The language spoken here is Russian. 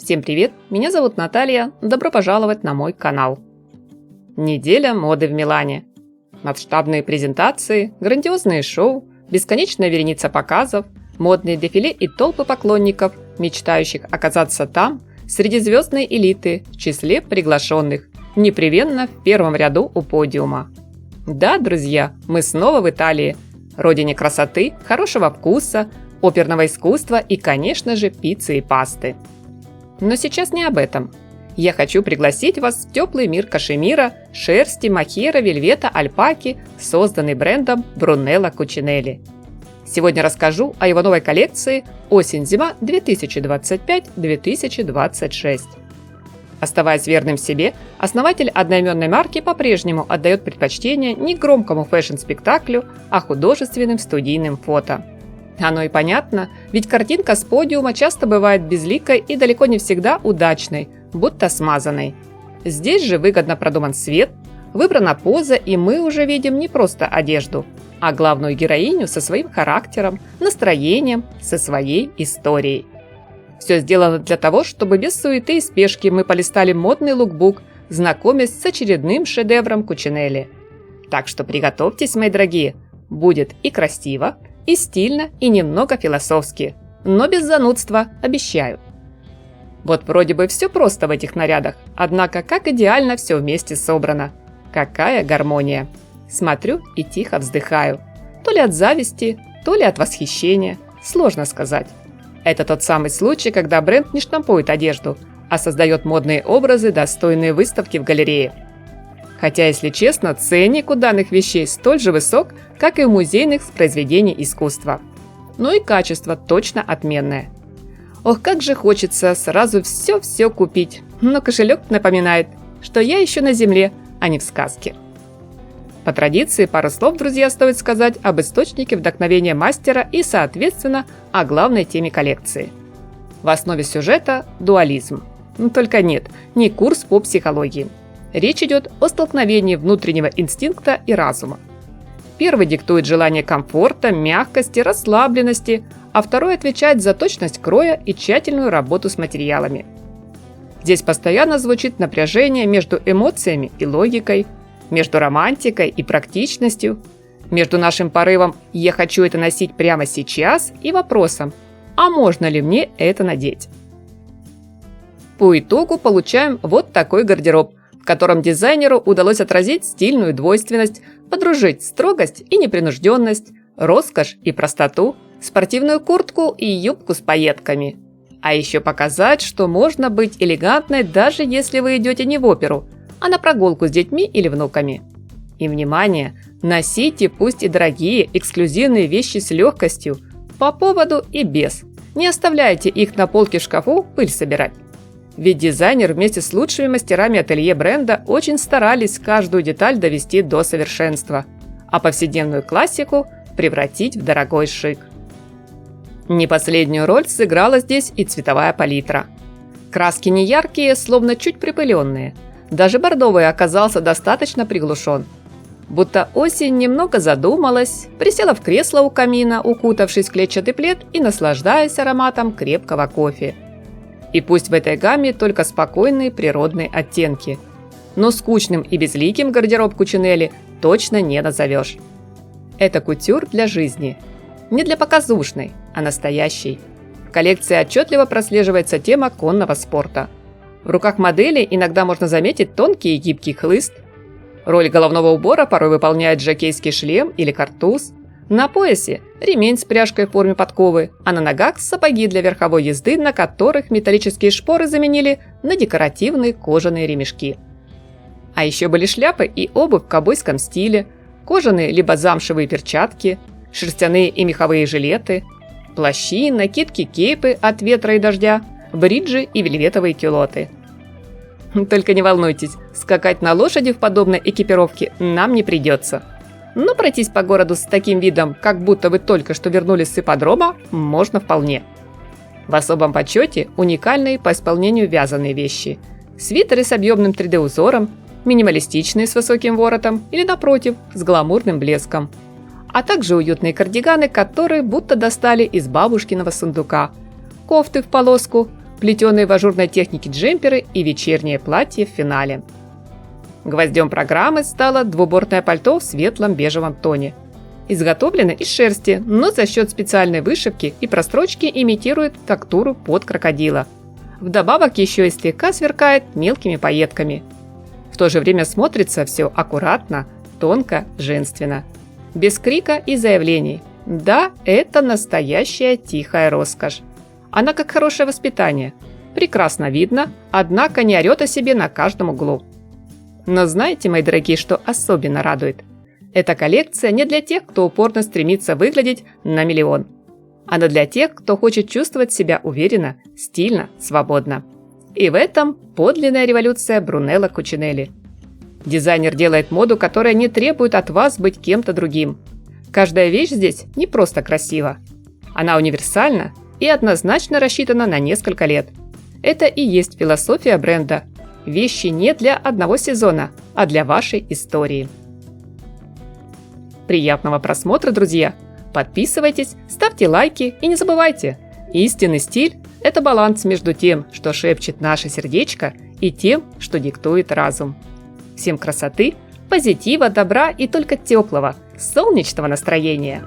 Всем привет, меня зовут Наталья, добро пожаловать на мой канал. Неделя моды в Милане. Масштабные презентации, грандиозные шоу, бесконечная вереница показов, модные дефиле и толпы поклонников, мечтающих оказаться там, среди звездной элиты, в числе приглашенных, непременно в первом ряду у подиума. Да, друзья, мы снова в Италии, родине красоты, хорошего вкуса, оперного искусства и, конечно же, пиццы и пасты. Но сейчас не об этом. Я хочу пригласить вас в теплый мир кашемира, шерсти, мохера, вельвета, альпаки, созданный брендом Brunello Cucinelli. Сегодня расскажу о его новой коллекции «Осень-зима 2025-2026». Оставаясь верным себе, основатель одноименной марки по-прежнему отдает предпочтение не громкому фэшн-спектаклю, а художественным студийным фото. Оно и понятно, ведь картинка с подиума часто бывает безликой и далеко не всегда удачной, будто смазанной. Здесь же выгодно продуман свет, выбрана поза, и мы уже видим не просто одежду, а главную героиню со своим характером, настроением, со своей историей. Все сделано для того, чтобы без суеты и спешки мы полистали модный лукбук, знакомясь с очередным шедевром Кучинелли. Так что приготовьтесь, мои дорогие, будет и красиво, и стильно, и немного философски, но без занудства, обещаю. Вот вроде бы все просто в этих нарядах, однако как идеально все вместе собрано. Какая гармония! Смотрю и тихо вздыхаю. То ли от зависти, то ли от восхищения, сложно сказать. Это тот самый случай, когда бренд не штампует одежду, а создает модные образы, достойные выставки в галерее. Хотя, если честно, ценник у данных вещей столь же высок, как и у музейных произведений искусства. Ну и качество точно отменное. Ох, как же хочется сразу все купить, но кошелек напоминает, что я еще на земле, а не в сказке. По традиции, пару слов, друзья, стоит сказать об источнике вдохновения мастера и, соответственно, о главной теме коллекции. В основе сюжета – дуализм. Только нет, не курс по психологии. Речь идет о столкновении внутреннего инстинкта и разума. Первый диктует желание комфорта, мягкости, расслабленности, а второй отвечает за точность кроя и тщательную работу с материалами. Здесь постоянно звучит напряжение между эмоциями и логикой, между романтикой и практичностью, между нашим порывом «я хочу это носить прямо сейчас» и вопросом «а можно ли мне это надеть?». По итогу получаем вот такой гардероб, в котором дизайнеру удалось отразить стильную двойственность, подружить строгость и непринужденность, роскошь и простоту, спортивную куртку и юбку с пайетками. А еще показать, что можно быть элегантной, даже если вы идете не в оперу, а на прогулку с детьми или внуками. И, внимание, носите пусть и дорогие, эксклюзивные вещи с легкостью, по поводу и без. Не оставляйте их на полке в шкафу пыль собирать. Ведь дизайнер вместе с лучшими мастерами ателье бренда очень старались каждую деталь довести до совершенства, а повседневную классику превратить в дорогой шик. Не последнюю роль сыграла здесь и цветовая палитра. Краски не яркие, словно чуть припыленные. Даже бордовый оказался достаточно приглушен. Будто осень немного задумалась, присела в кресло у камина, укутавшись в клетчатый плед и наслаждаясь ароматом крепкого кофе. И пусть в этой гамме только спокойные природные оттенки. Но скучным и безликим гардероб Кучинелли точно не назовешь. Это кутюр для жизни. Не для показушной, а настоящей. В коллекции отчетливо прослеживается тема конного спорта. В руках модели иногда можно заметить тонкий и гибкий хлыст. Роль головного убора порой выполняет жокейский шлем или картуз. На поясе ремень с пряжкой в форме подковы, а на ногах сапоги для верховой езды, на которых металлические шпоры заменили на декоративные кожаные ремешки. А еще были шляпы и обувь в ковбойском стиле, кожаные либо замшевые перчатки, шерстяные и меховые жилеты, плащи, накидки, кейпы от ветра и дождя, бриджи и вельветовые кюлоты. Только не волнуйтесь, скакать на лошади в подобной экипировке нам не придется. Но пройтись по городу с таким видом, как будто вы только что вернулись с ипподрома, можно вполне. В особом почете уникальные по исполнению вязаные вещи. Свитеры с объемным 3D-узором, минималистичные с высоким воротом или, напротив, с гламурным блеском. А также уютные кардиганы, которые будто достали из бабушкиного сундука. Кофты в полоску, плетеные в ажурной технике джемперы и вечернее платье в финале. Гвоздем программы стало двубортное пальто в светлом бежевом тоне. Изготовлено из шерсти, но за счет специальной вышивки и прострочки имитирует фактуру под крокодила. Вдобавок еще и слегка сверкает мелкими пайетками. В то же время смотрится все аккуратно, тонко, женственно. Без крика и заявлений. Да, это настоящая тихая роскошь. Она как хорошее воспитание. Прекрасно видно, однако не орет о себе на каждом углу. Но знаете, мои дорогие, что особенно радует? Эта коллекция не для тех, кто упорно стремится выглядеть на миллион. Она для тех, кто хочет чувствовать себя уверенно, стильно, свободно. И в этом подлинная революция Брунелло Кучинелли. Дизайнер делает моду, которая не требует от вас быть кем-то другим. Каждая вещь здесь не просто красива. Она универсальна и однозначно рассчитана на несколько лет. Это и есть философия бренда. Вещи не для одного сезона, а для вашей истории. Приятного просмотра, друзья! Подписывайтесь, ставьте лайки и не забывайте, истинный стиль – это баланс между тем, что шепчет наше сердечко, и тем, что диктует разум. Всем красоты, позитива, добра и только теплого, солнечного настроения!